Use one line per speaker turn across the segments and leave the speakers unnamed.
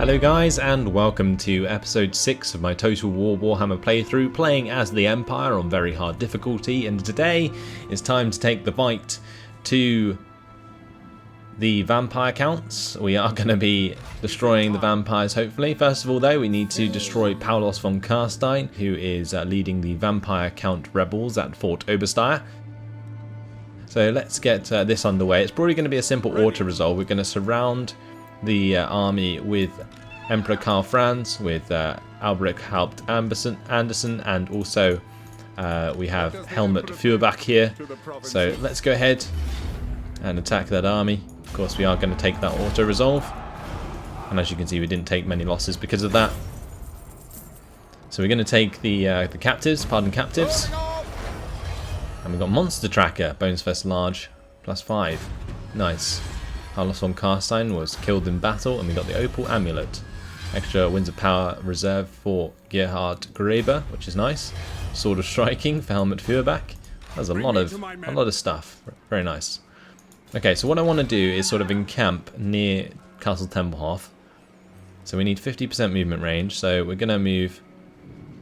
Hello guys, and welcome to episode 6 of my Total War Warhammer playthrough, playing as the Empire on very hard difficulty, and today it's time to take the fight to the vampire counts. We are going to be destroying the vampires hopefully. First of all though, we need to destroy Paulus von Karstein, who is leading the vampire count rebels at Fort Obersteyr. So let's get this underway. It's probably going to be a simple auto-resolve. We're going to surround the army with Emperor Karl Franz, with Albrecht Haupt Anderson, and also we have Helmut Feuerbach here. So let's go ahead and attack that army. Of course, we are going to take that auto-resolve, and as you can see, we didn't take many losses because of that. So we're going to take the captives, captives, and we've got Monster Tracker, Bones Vest Large, +5. Nice. Paulus von Karstein was killed in battle, and we got the Opal Amulet. Extra Winds of Power reserve for Gerhard Graeber, which is nice. Sword of Striking for Helmut Feuerbach. That's a lot of stuff. Very nice. Okay, so what I want to do is sort of encamp near Castle Tempelhof. So we need 50% movement range, so we're going to move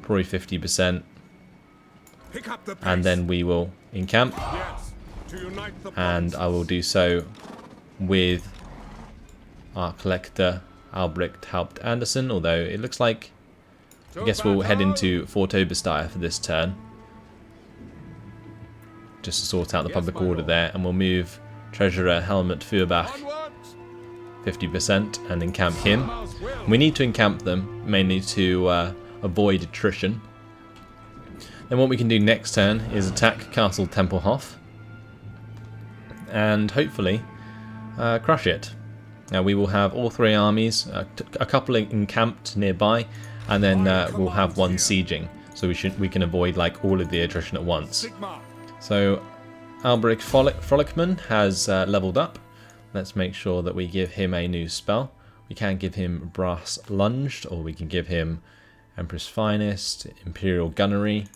probably 50%. And then we will encamp. And I will do so with our collector Albrecht Haupt Anderson, although it looks like I guess we'll head into Fort Obersteyr for this turn just to sort out the public order there, and we'll move Treasurer Helmut Feuerbach 50% and encamp him. We need to encamp them mainly to avoid attrition. Then what we can do next turn is attack Castle Tempelhof and hopefully crush it. Now we will have all three armies, a couple encamped nearby, and then we'll have one sieging. So we can avoid like all of the attrition at once. So Albrecht Frolickman has leveled up. Let's make sure that we give him a new spell. We can give him Brass Lunged, or we can give him Empress Finest, Imperial Gunnery.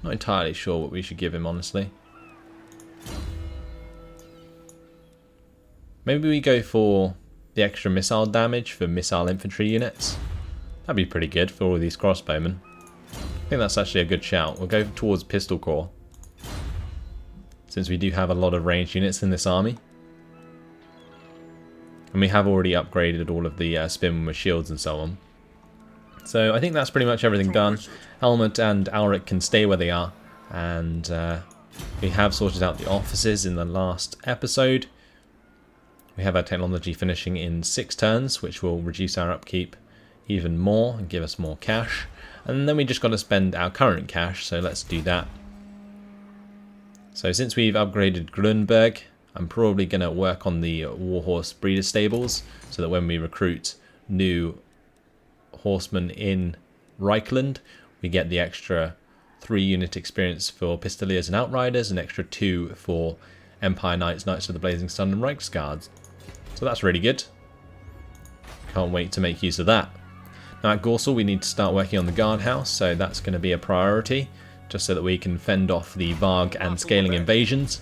Not entirely sure what we should give him, honestly. Maybe we go for the extra missile damage for missile infantry units. That'd be pretty good for all of these crossbowmen. I think that's actually a good shout. We'll go towards Pistol Corps, since we do have a lot of ranged units in this army. And we have already upgraded all of the spin with shields and so on. So I think that's pretty much everything done. Helmut and Alric can stay where they are. And we have sorted out the offices in the last episode. We have our technology finishing in 6 turns, which will reduce our upkeep even more and give us more cash. And then we just got to spend our current cash, so let's do that. So since we've upgraded Grunberg, I'm probably going to work on the Warhorse breeder stables, so that when we recruit new horsemen in Reichland, we get the extra 3 unit experience for Pistoliers and Outriders, an extra 2 for Empire Knights, Knights of the Blazing Sun and Reichsguards. So that's really good. Can't wait to make use of that. Now at Gorsel we need to start working on the guardhouse, so that's going to be a priority, just so that we can fend off the Varg and scaling invasions.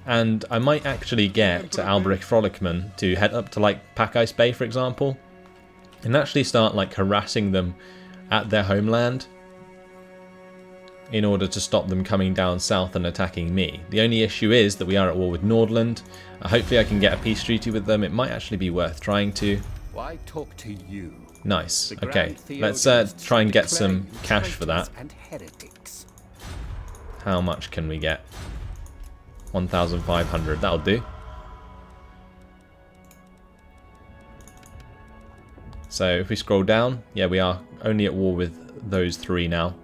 And I might actually get Albrecht Frolickman to head up to like Packice Bay, for example, and actually start like harassing them at their homeland in order to stop them coming down south and attacking me. The only issue is that we are at war with Nordland. Hopefully I can get a peace treaty with them. It might actually be worth trying to.
Why talk to you?
Nice. Okay, let's try and get some cash for that. How much can we get? 1,500, that'll do. So if we scroll down, yeah, we are only at war with those 3 now,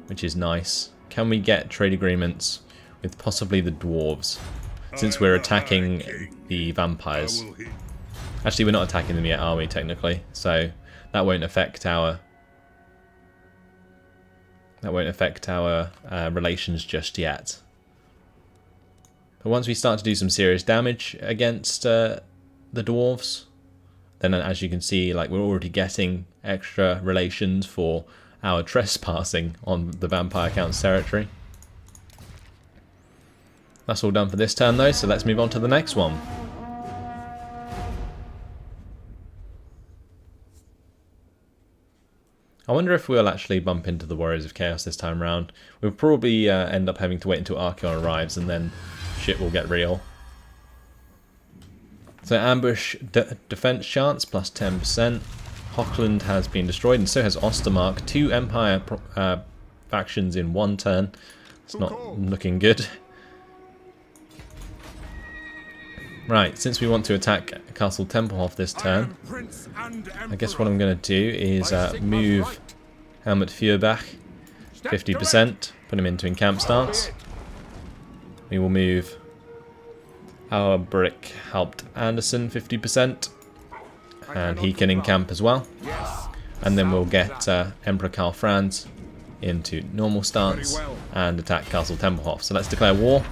which is nice. Can we get trade agreements with possibly the dwarves, since we're attacking the vampires? Actually, we're not attacking them yet, are we, technically? So that won't affect our relations just yet. But once we start to do some serious damage against the dwarves, then as you can see, like, we're already getting extra relations for our trespassing on the vampire count's territory. That's all done for this turn though, so let's move on to the next one. I wonder if we'll actually bump into the Warriors of Chaos this time around. We'll probably end up having to wait until Archeon arrives and then shit will get real. So ambush defense chance plus 10%. Hochland has been destroyed and so has Ostermark. 2 Empire factions in 1 turn. It's not looking good. Right, since we want to attack Castle Tempelhof this turn, I guess what I'm going to do is move Helmut Feuerbach 50%, put him into encamp stance. We will move our Brick Haupt Anderson 50%, and he can encamp as well. And then we'll get Emperor Karl Franz into normal stance and attack Castle Tempelhof. So let's declare war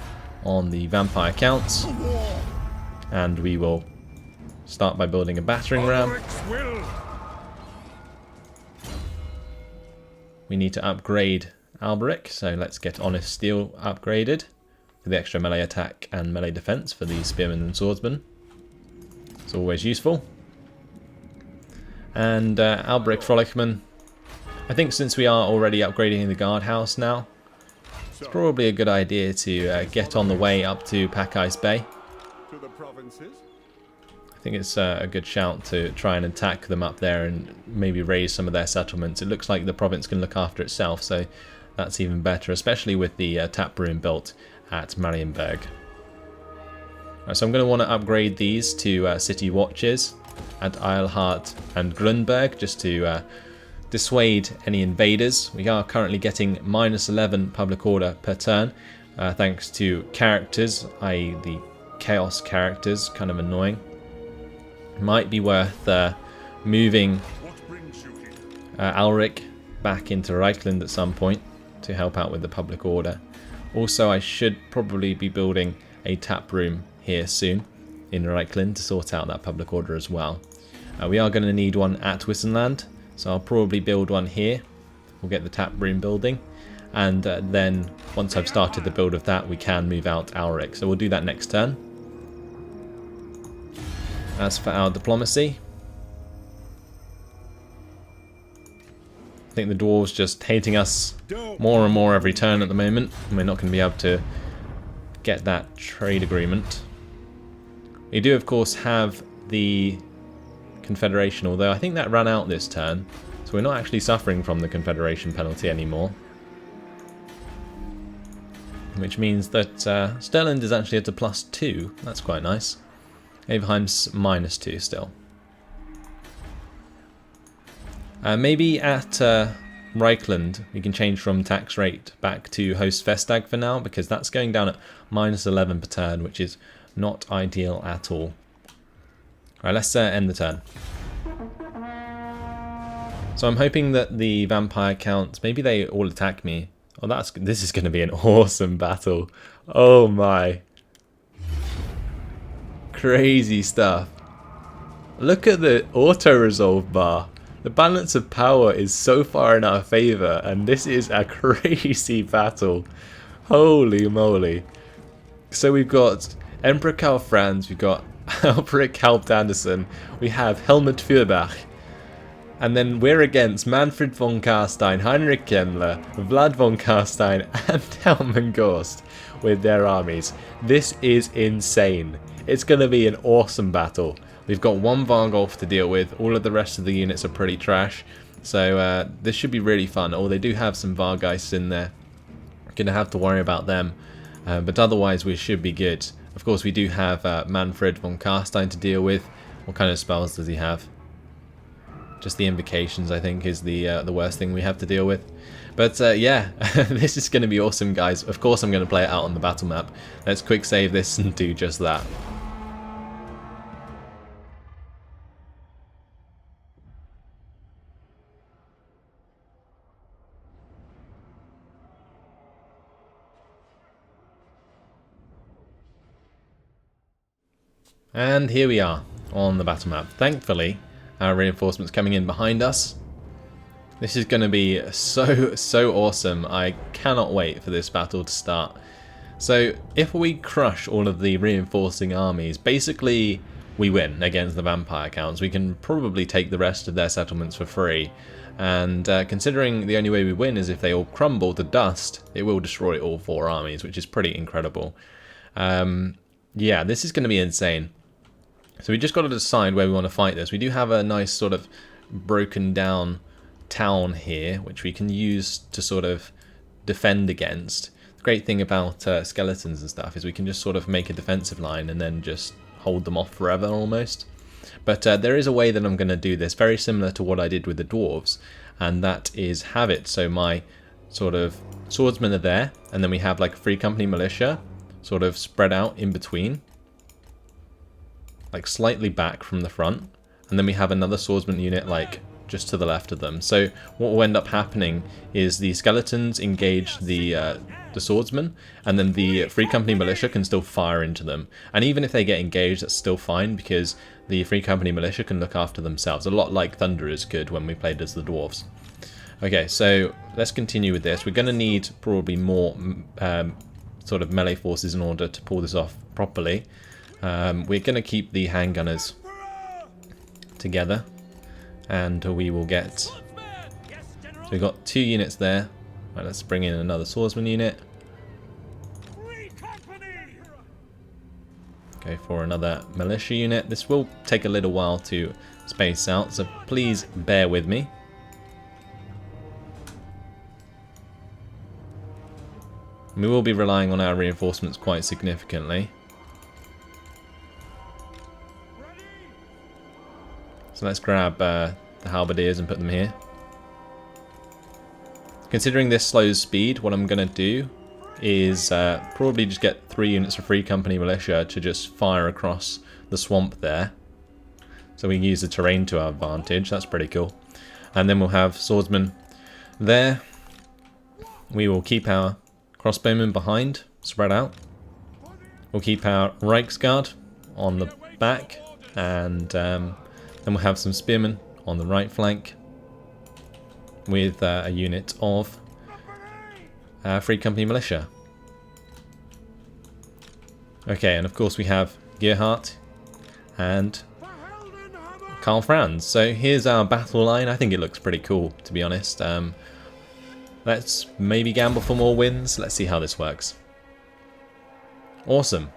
on the vampire counts. And we will start by building a battering ram. We need to upgrade Alberic, so let's get Honest Steel upgraded for the extra melee attack and melee defense for the Spearmen and Swordsmen. It's always useful. And Alberic Frolichman, I think since we are already upgrading the guardhouse now, it's probably a good idea to get on the way up to Pack Ice Bay. I think it's a good shout to try and attack them up there and maybe raise some of their settlements. It looks like the province can look after itself, so that's even better, especially with the tap room built at Marienburg. Right, so I'm going to want to upgrade these to city watches at Eilhart and Grunberg just to dissuade any invaders. We are currently getting -11 public order per turn thanks to characters, i.e. the chaos characters, kind of annoying. Might be worth moving Alric back into Reichland at some point to help out with the public order. Also, I should probably be building a tap room here soon in Reichland to sort out that public order as well. We are going to need one at Wissenland, so I'll probably build one here. We'll get the tap room building, and then once I've started the build of that, we can move out Alric. So we'll do that next turn. As for our diplomacy, I think the dwarves just hating us more and more every turn at the moment, and we're not going to be able to get that trade agreement. We do of course have the Confederation, although I think that ran out this turn, so we're not actually suffering from the Confederation penalty anymore. Which means that Sterland is actually at a +2, that's quite nice. Averheim's -2 still. Maybe at Reichland we can change from tax rate back to Host Festag for now, because that's going down at -11 per turn, which is not ideal at all. Alright, let's end the turn. So I'm hoping that the vampire counts, maybe they all attack me. Oh, this is going to be an awesome battle. Oh my. Crazy stuff. Look at the auto-resolve bar. The balance of power is so far in our favour, and this is a crazy battle. Holy moly. So we've got Emperor Karl Franz, we've got Albrecht Haupt Anderson, we have Helmut Feuerbach, and then we're against Manfred von Karstein, Heinrich Kemmler, Vlad von Karstein, and Helmut Gorst with their armies. This is insane. It's going to be an awesome battle. We've got one Vargolf to deal with. All of the rest of the units are pretty trash. So this should be really fun. Oh, they do have some Vargeists in there. Going to have to worry about them. But otherwise we should be good. Of course we do have Manfred von Karstein to deal with. What kind of spells does he have? Just the invocations, I think, is the worst thing we have to deal with. But yeah, this is going to be awesome, guys. Of course I'm going to play it out on the battle map. Let's quick save this and do just that. And here we are on the battle map. Thankfully, our reinforcements coming in behind us. This is going to be so awesome. I cannot wait for this battle to start. So if we crush all of the reinforcing armies, basically we win against the vampire counts. We can probably take the rest of their settlements for free. And considering the only way we win is if they all crumble to dust, it will destroy all 4 armies, which is pretty incredible. Yeah, this is going to be insane. So we just got to decide where we want to fight this. We do have a nice sort of broken down town here, which we can use to sort of defend against. The great thing about skeletons and stuff is we can just sort of make a defensive line and then just hold them off forever almost. But there is a way that I'm going to do this, very similar to what I did with the dwarves, and that is have it so my sort of swordsmen are there, and then we have like a free company militia sort of spread out in between, like slightly back from the front, and then we have another swordsman unit like just to the left of them. So what will end up happening is the skeletons engage the swordsman, and then the free company militia can still fire into them. And even if they get engaged, that's still fine because the free company militia can look after themselves, a lot like Thunderers could when we played as the dwarves. Okay, so let's continue with this. We're going to need probably more sort of melee forces in order to pull this off properly. We're going to keep the handgunners together, and we will get... So we've got 2 units there. Right, let's bring in another swordsman unit. Go for another militia unit. This will take a little while to space out, so please bear with me. We will be relying on our reinforcements quite significantly. So let's grab the halberdiers and put them here. Considering this slows speed, what I'm going to do is probably just get 3 units of free company militia to just fire across the swamp there. So we can use the terrain to our advantage. That's pretty cool. And then we'll have swordsmen there. We will keep our crossbowmen behind, spread out. We'll keep our Reichsguard on the back, and then we'll have some spearmen on the right flank with a unit of free company militia. Okay, and of course we have Gerhardt and Karl Franz. So here's our battle line. I think it looks pretty cool, to be honest. Let's maybe gamble for more wins. Let's see how this works. Awesome.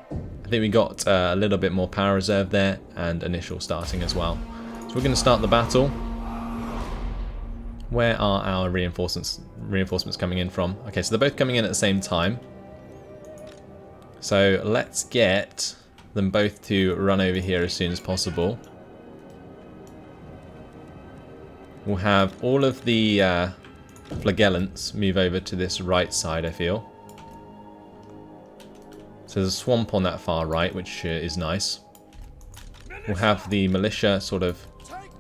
I think we got a little bit more power reserve there and initial starting as well. So we're going to start the battle. Where are our reinforcements coming in from? Okay, so they're both coming in at the same time. So let's get them both to run over here as soon as possible. We'll have all of the flagellants move over to this right side, I feel. So there's a swamp on that far right, which is nice. We'll have the militia sort of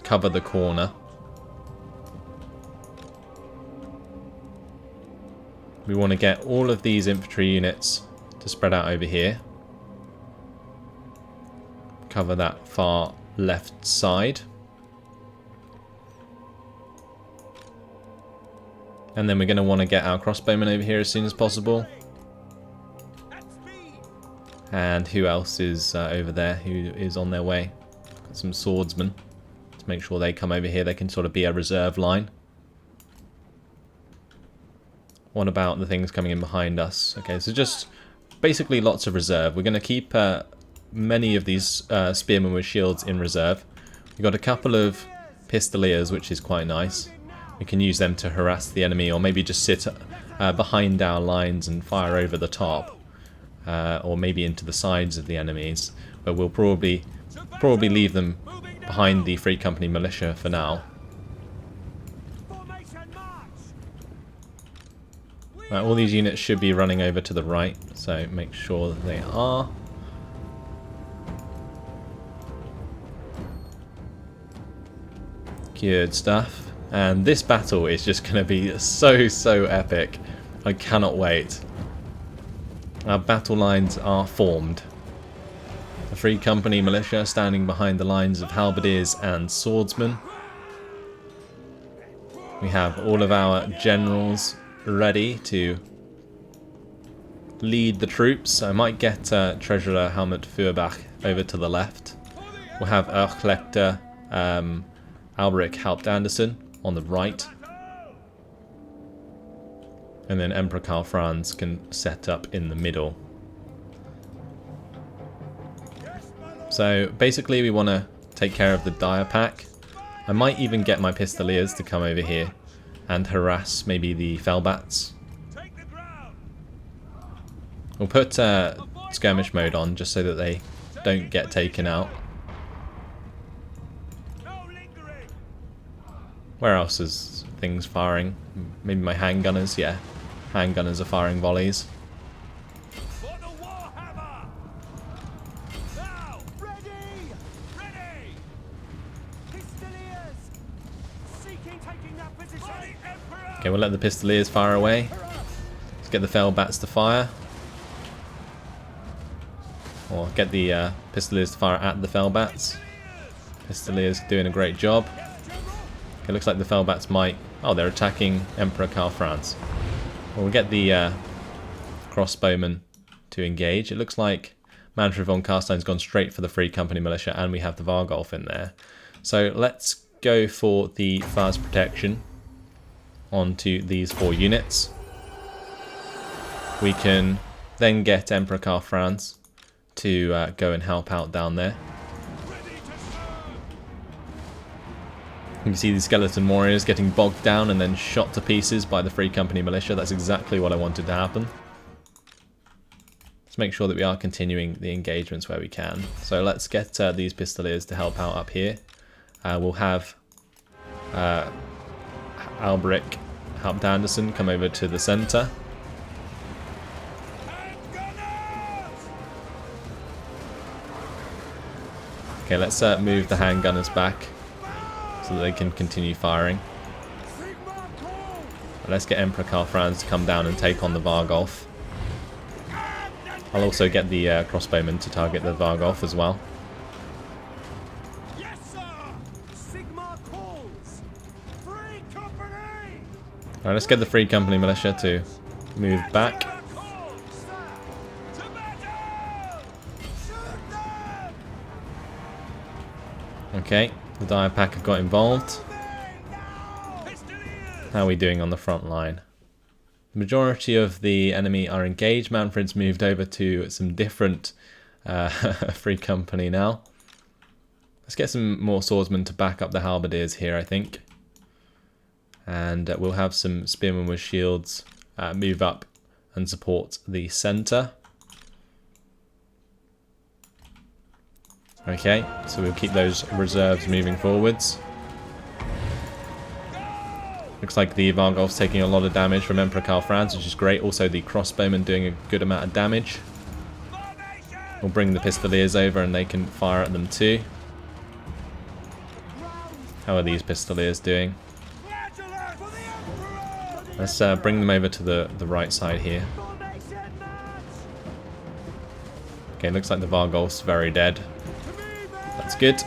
cover the corner. We want to get all of these infantry units to spread out over here. Cover that far left side. And then we're going to want to get our crossbowmen over here as soon as possible. And who else is over there who is on their way? Got some swordsmen. Let's make sure they come over here. They can sort of be a reserve line. What about the things coming in behind us? Okay, so just basically lots of reserve. We're going to keep many of these spearmen with shields in reserve. We've got a couple of pistoliers, which is quite nice. We can use them to harass the enemy, or maybe just sit behind our lines and fire over the top, or maybe into the sides of the enemies. But we'll probably leave them behind the Free Company militia for now. Right, all these units should be running over to the right, so make sure that they are. Good stuff. And this battle is just going to be so epic. I cannot wait. Our battle lines are formed. The Free Company militia standing behind the lines of halberdiers and swordsmen. We have all of our generals ready to lead the troops. I might get Treasurer Helmut Feuerbach over to the left. We'll have Erchlechter Albrecht Haupt Anderson on the right. And then Emperor Karl Franz can set up in the middle. So basically we want to take care of the dire pack. I might even get my pistoliers to come over here and harass maybe the fellbats. We'll put skirmish mode on just so that they don't get taken out. Where else is things firing? Maybe my handgunners, yeah. Handgunners are firing volleys.
For the Warhammer! Now! Ready! Ready! Pistoliers! Seeking taking that position!
Okay, we'll let the pistoliers fire away. Let's get the fellbats to fire. Or get the pistoliers to fire at the fellbats. Pistoliers doing a great job. It looks like the fellbats might... Oh, they're attacking Emperor Karl Franz. Well, we'll get the crossbowmen to engage. It looks like Manfred von Carstein's gone straight for the Free Company militia, and we have the Vargolf in there. So let's go for the fast protection onto these 4 units. We can then get Emperor Karl Franz to go and help out down there. You can see the skeleton warriors getting bogged down and then shot to pieces by the Free Company militia. That's exactly what I wanted to happen. Let's make sure that we are continuing the engagements where we can. So let's get these pistoliers to help out up here. We'll have Albrecht Hauptanderson come over to the centre. Okay, let's move the handgunners back so that they can continue firing. But let's get Emperor Karl Franz to come down and take on the Vargolf. I'll also get the crossbowmen to target the Vargolf as well.
Yes, sir! Sigma calls! Free Company!
Alright, let's get the Free Company militia to move back. Okay, the dire pack have got involved. How are we doing on the front line? The majority of the enemy are engaged. Manfred's moved over to some different Free Company now. Let's get some more swordsmen to back up the halberdiers here, I think. And we'll have some spearmen with shields move up and support the centre. Okay, so we'll keep those reserves moving forwards. Looks like the Vargolf's taking a lot of damage from Emperor Karl Franz, which is great. Also the crossbowmen doing a good amount of damage. We'll bring the pistoliers over and they can fire at them too. How are these pistoliers doing? Let's bring them over to the right side here. Okay, looks like the Vargolf's very dead. That's good.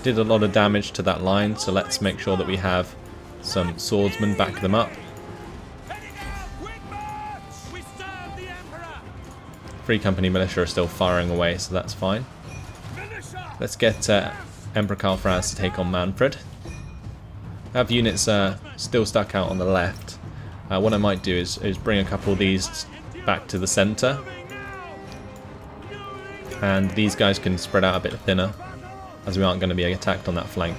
Did a lot of damage to that line, so let's make sure that we have some swordsmen back them up. Free Company militia are still firing away, so that's fine. Let's get Emperor Karl Franz to take on Manfred. I have units still stuck out on the left. What I might do is bring a couple of these back to the centre. And these guys can spread out a bit thinner, as we aren't going to be attacked on that flank.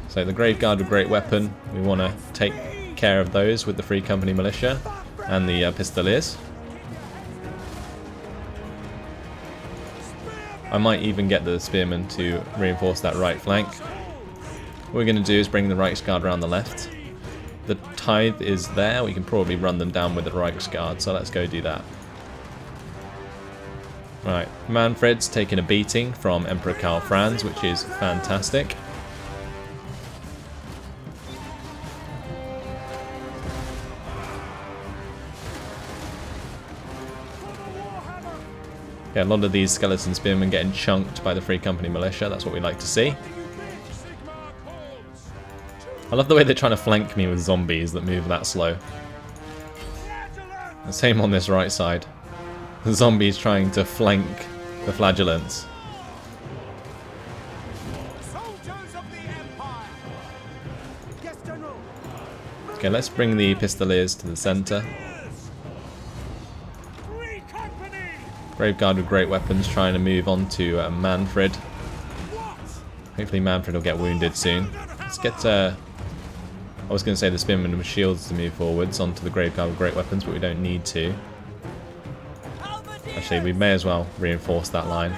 So the Grave Guard with great weapon, we want to take care of those with the Free Company militia and the pistoliers. I might even get the spearmen to reinforce that right flank. What we're going to do is bring the Reichsguard around the left. The tithe is there, we can probably run them down with the Reichsguard, so let's go do that. Right, Manfred's taking a beating from Emperor Karl Franz, which is fantastic. Yeah, a lot of these skeleton spearmen getting chunked by the Free Company militia, that's what we like to see. I love the way they're trying to flank me with zombies that move that slow. The same on this right side. The zombies trying to flank the flagellants. Okay, let's bring the Pistoliers to the centre. Graveguard with great weapons trying to move on to Manfred. Hopefully Manfred will get wounded soon. Let's get, I was going to say the Spearmen with shields to move forwards onto the Graveguard with great weapons, but we don't need to. Actually, we may as well reinforce that line.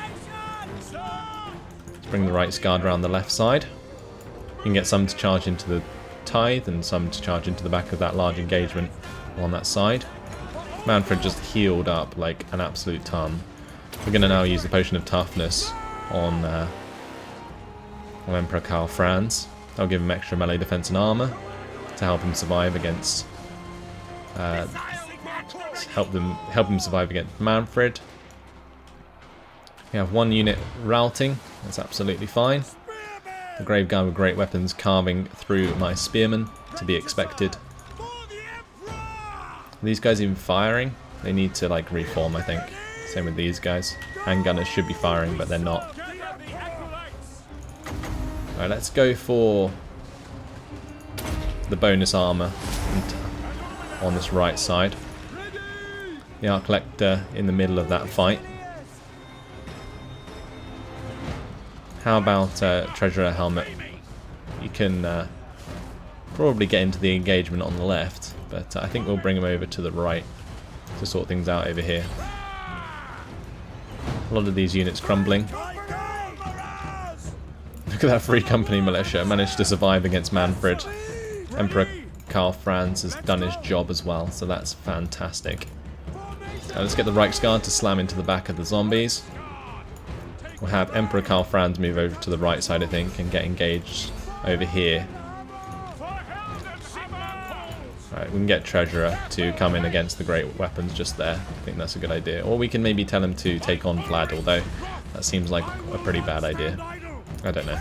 Let's bring the Right Guard around the left side. You can get some to charge into the Tithe and some to charge into the back of that large engagement on that side. Manfred just healed up like an absolute ton. We're going to now use the Potion of Toughness on Emperor Karl Franz. That'll give him extra melee defense and armor to help him survive against help him survive against Manfred. We have one unit routing. That's absolutely fine. The Graveguard with great weapons carving through my spearmen, to be expected. Are these guys even firing? They need to like reform, I think. Same with these guys. Handgunners should be firing, but they're not. Alright, let's go for the bonus armor on this right side. The Arc Lector in the middle of that fight. How about Treasurer Helmet? You can probably get into the engagement on the left, but I think we'll bring him over to the right to sort things out over here. A lot of these units crumbling. Look at that Free Company militia, managed to survive against Manfred. Emperor Karl Franz has done his job as well, so that's fantastic. Let's get the Reichsguard to slam into the back of the zombies. We'll have Emperor Karl Franz move over to the right side, I think, and get engaged over here. Alright, we can get Treasurer to come in against the great weapons just there. I think that's a good idea. Or we can maybe tell him to take on Vlad, although that seems like a pretty bad idea. I don't know.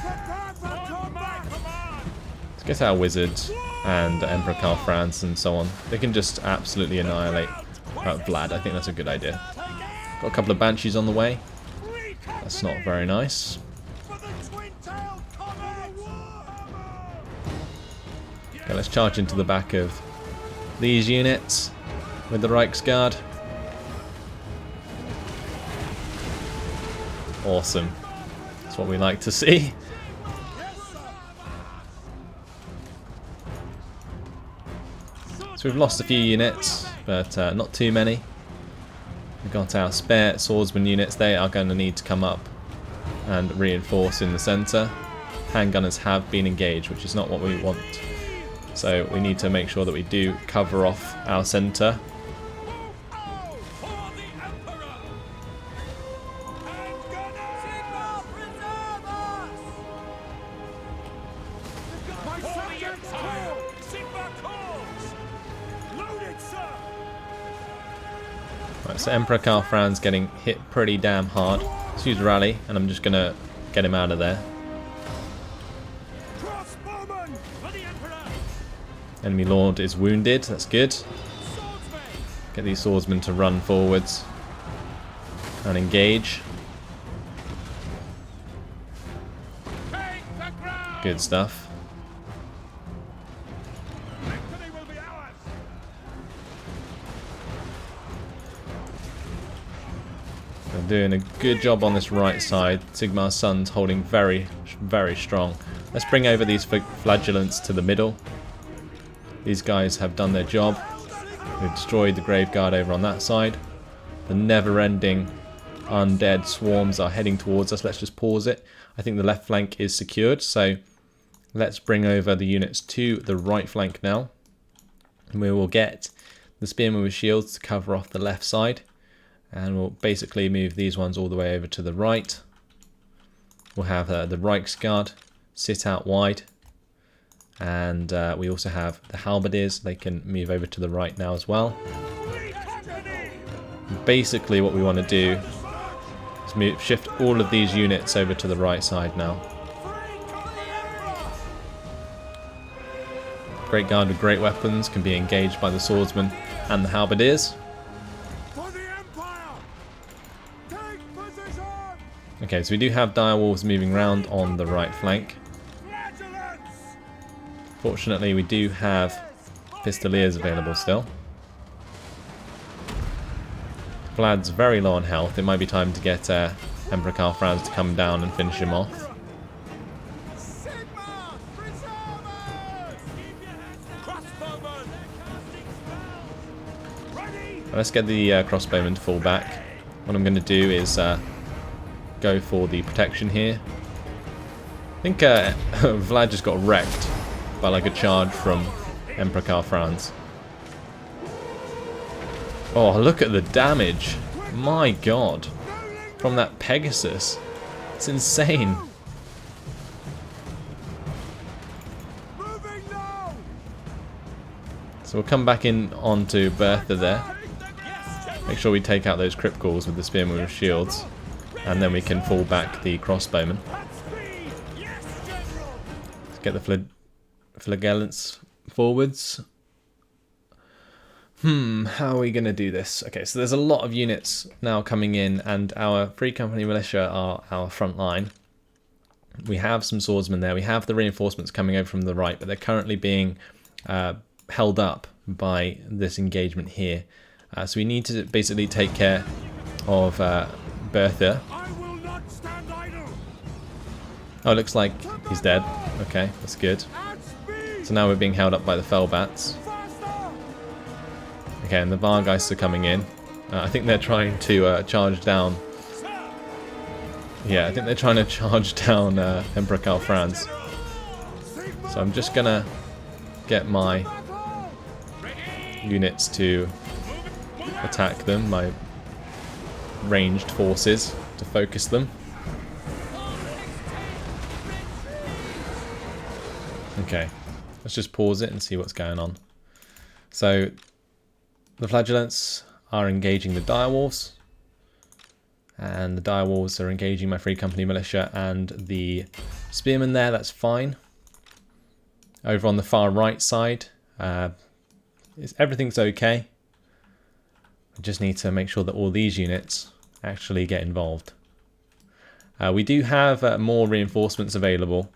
Let's get our wizards and Emperor Karl Franz and so on. They can just absolutely annihilate Vlad. I think that's a good idea. Got a couple of Banshees on the way. That's not very nice. Okay, let's charge into the back of these units with the Reichsguard. Awesome. That's what we like to see. So we've lost a few units, but not too many. We've got our spare swordsman units. They are going to need to come up and reinforce in the centre. Handgunners have been engaged, which is not what we want. So we need to make sure that we do cover off our centre. Right, so Emperor Karl Franz getting hit pretty damn hard. Let's use Rally, and I'm just going to get him out of there. Enemy Lord is wounded, that's good. Get these swordsmen to run forwards and engage. Good stuff. They're doing a good job on this right side. Sigmar's Son's holding very, very strong. Let's bring over these flagellants to the middle. These guys have done their job. We've destroyed the Graveguard over on that side. The never-ending undead swarms are heading towards us. Let's just pause it. I think the left flank is secured, so let's bring over the units to the right flank now. And we will get the Spearmen with shields to cover off the left side. And we'll basically move these ones all the way over to the right. We'll have the Reichsguard sit out wide. And we also have the Halberdiers. They can move over to the right now as well. Basically what we want to do is shift all of these units over to the right side now. Great Guard with great weapons can be engaged by the swordsmen and the Halberdiers. Okay, so we do have direwolves moving around on the right flank. Fortunately, we do have Pistoliers available still. Vlad's very low on health. It might be time to get Emperor Karl Franz to come down and finish him off. Let's get the crossbowman to fall back. What I'm going to do is go for the protection here. I think Vlad just got wrecked by like a charge from Emperor Karl Franz. Oh, look at the damage. My god. From that Pegasus. It's insane. So we'll come back in onto Bertha there. Make sure we take out those crypt calls with the spearmen with shields. And then we can fall back the crossbowmen. Let's get the flagellants forwards. How are we going to do this? Okay, so there's a lot of units now coming in, and our Free Company Militia are our front line. We have some swordsmen there. We have the reinforcements coming over from the right, but they're currently being held up by this engagement here. So we need to basically take care of Bertha. Oh, it looks like he's dead. Okay, that's good. So now we're being held up by the Fellbats. Okay, and the Vargeists are coming in. I think they're trying to charge down... Yeah, I think they're trying to charge down Emperor Karl Franz. So I'm just going to get my units to attack them, my ranged forces, to focus them. Okay, let's just pause it and see what's going on. So the Flagellants are engaging the Direwolves, and the Direwolves are engaging my Free Company Militia and the Spearmen there. That's fine. Over on the far right side, everything's okay. I just need to make sure that all these units actually get involved. We do have more reinforcements available,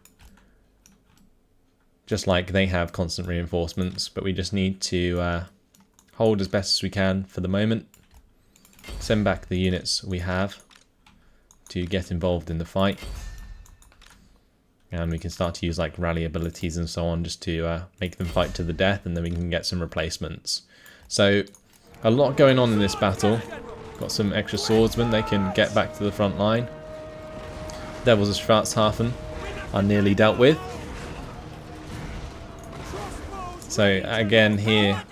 just like they have constant reinforcements, but we just need to hold as best as we can for the moment. Send back the units we have to get involved in the fight. And we can start to use like rally abilities and so on just to make them fight to the death, and then we can get some replacements. So a lot going on in this battle. Got some extra swordsmen, they can get back to the front line. Devils of Schwarzhafen are nearly dealt with. So again here,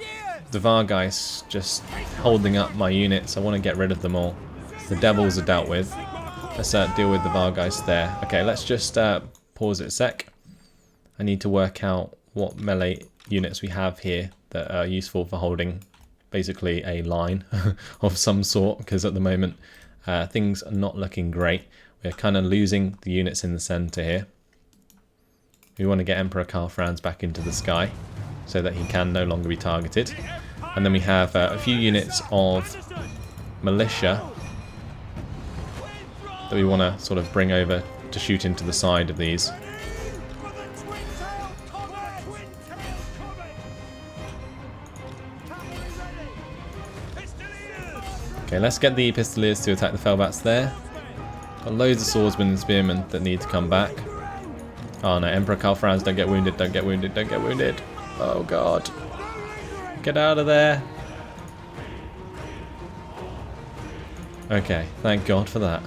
the Vargeists just holding up my units. I want to get rid of them all. The Devils are dealt with. Let's deal with the Vargeists there. Okay, let's just pause it a sec. I need to work out what melee units we have here that are useful for holding basically a line of some sort, because at the moment things are not looking great. We're kind of losing the units in the center here. We want to get Emperor Karl Franz back into the sky so that he can no longer be targeted. And then we have a few units of militia that we want to sort of bring over to shoot into the side of these. Okay, let's get the Pistoliers to attack the Fellbats there. Got loads of swordsmen and spearmen that need to come back. Oh no, Emperor Karl Franz, don't get wounded, don't get wounded, don't get wounded. Oh god. Get out of there. Okay, thank god for that.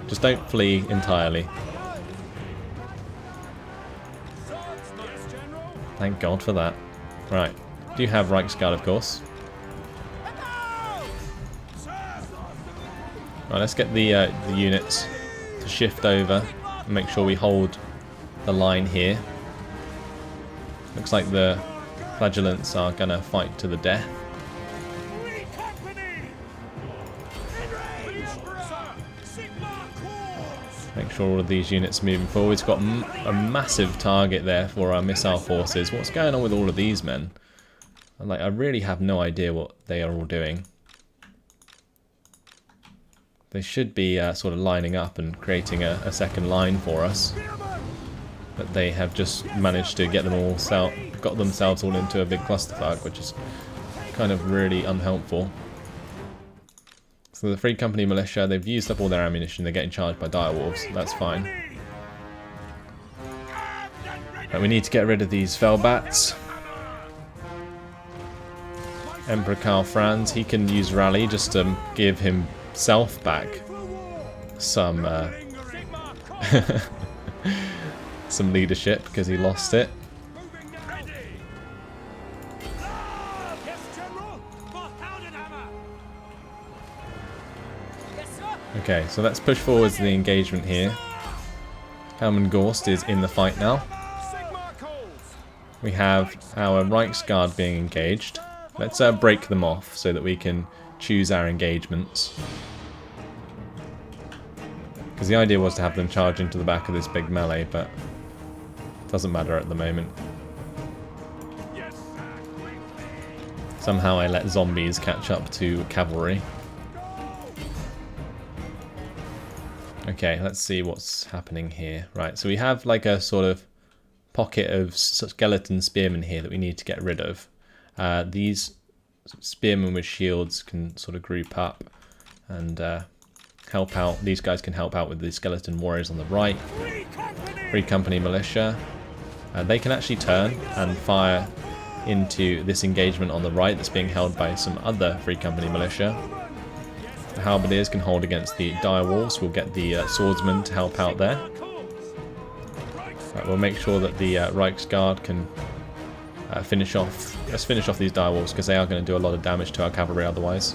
Just don't flee entirely. Thank god for that. Right, do have Reichsguard of course. Right, let's get the units to shift over and make sure we hold the line here. Looks like the Flagellants are going to fight to the death. Make sure all of these units are moving forward. It's got a massive target there for our missile forces. What's going on with all of these men? I really have no idea what they are all doing. They should be sort of lining up and creating a second line for us. But they have just managed to get them all got themselves all into a big clusterfuck, which is kind of really unhelpful. So the Free Company militia, they've used up all their ammunition, they're getting charged by direwolves, that's fine. But we need to get rid of these Felbats. Emperor Karl Franz, he can use rally just to give himself back some some leadership because he lost it. Okay, so let's push forwards the engagement here. Helmengorst is in the fight now. We have our Reichsguard being engaged. Let's break them off so that we can choose our engagements. Because the idea was to have them charge into the back of this big melee, but it doesn't matter at the moment. Somehow I let zombies catch up to cavalry. Okay, let's see what's happening here. Right, so we have like a sort of pocket of skeleton spearmen here that we need to get rid of. These spearmen with shields can sort of group up and help out. These guys can help out with the skeleton warriors on the right. Free Company militia. They can actually turn and fire into this engagement on the right that's being held by some other Free Company militia. The halberdiers can hold against the direwolves. We'll get the swordsmen to help out there. Right, we'll make sure that the Reichsguard can finish off. Let's finish off these direwolves because they are going to do a lot of damage to our cavalry otherwise.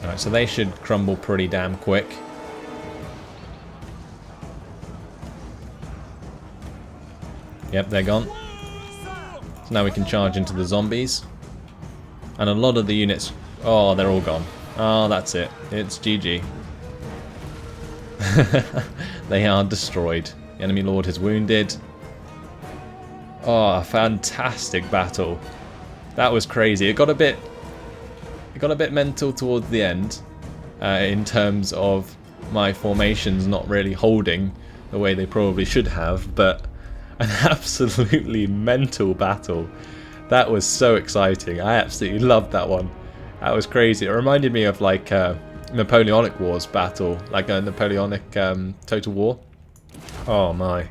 Alright, so they should crumble pretty damn quick. Yep, they're gone. So now we can charge into the zombies. And a lot of the units... Oh, they're all gone. Oh, that's it. It's GG. They are destroyed. The enemy lord is wounded. Oh, a fantastic battle. That was crazy. It got a bit mental towards the end in terms of my formations not really holding the way they probably should have, but an absolutely mental battle. That was so exciting. I absolutely loved that one. That was crazy. It reminded me of like Napoleonic Wars battle, like a Napoleonic Total War. Oh my,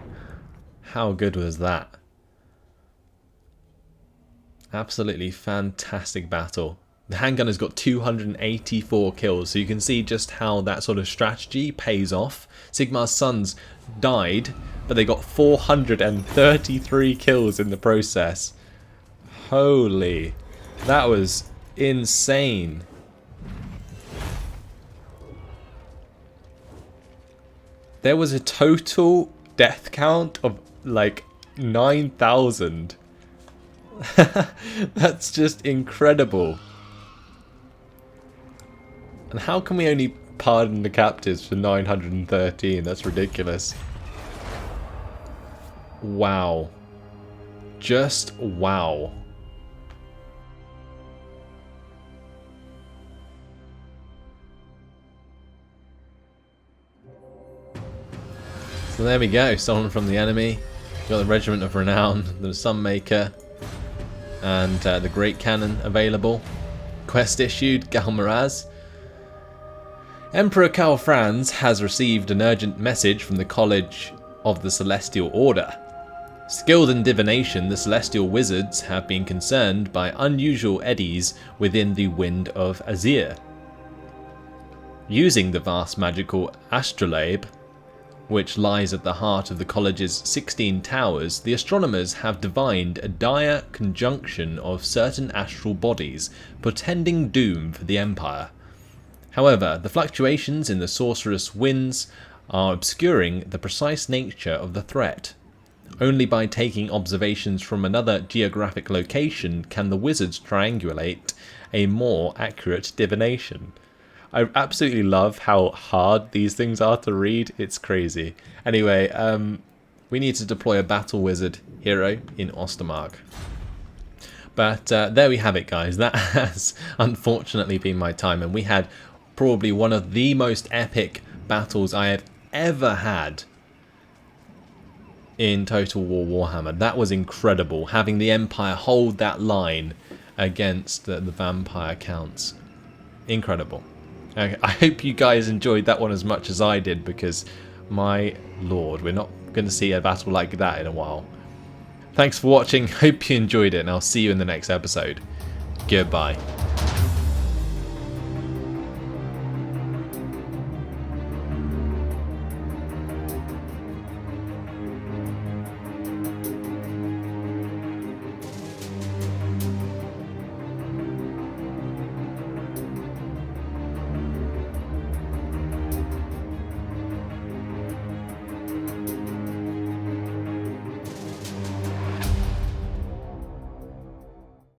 how good was that? Absolutely fantastic battle. The handgunner's got 284 kills, so you can see just how that sort of strategy pays off. Sigmar's sons died, but they got 433 kills in the process. Holy, that was insane. There was a total death count of like 9,000. That's just incredible. And how can we only pardon the captives for 913? That's ridiculous. Wow. Just wow. So there we go, stolen from the enemy. We've got the Regiment of Renown, the Sunmaker, and the Great Cannon available. Quest issued, Galmaraz. Emperor Karl Franz has received an urgent message from the College of the Celestial Order. Skilled in divination, the Celestial Wizards have been concerned by unusual eddies within the Wind of Azir. Using the vast magical astrolabe, which lies at the heart of the college's 16 towers, the astronomers have divined a dire conjunction of certain astral bodies, portending doom for the Empire. However, the fluctuations in the sorcerous winds are obscuring the precise nature of the threat. Only by taking observations from another geographic location can the wizards triangulate a more accurate divination. I absolutely love how hard these things are to read. It's crazy. Anyway, we need to deploy a battle wizard hero in Ostermark. But there we have it, guys. That has unfortunately been my time, and we had probably one of the most epic battles I have ever had in Total War Warhammer. That was incredible, having the Empire hold that line against the vampire counts. Incredible. I hope you guys enjoyed that one as much as I did, because my lord, we're not going to see a battle like that in a while. Thanks for watching, hope you enjoyed it, and I'll see you in the next episode. Goodbye.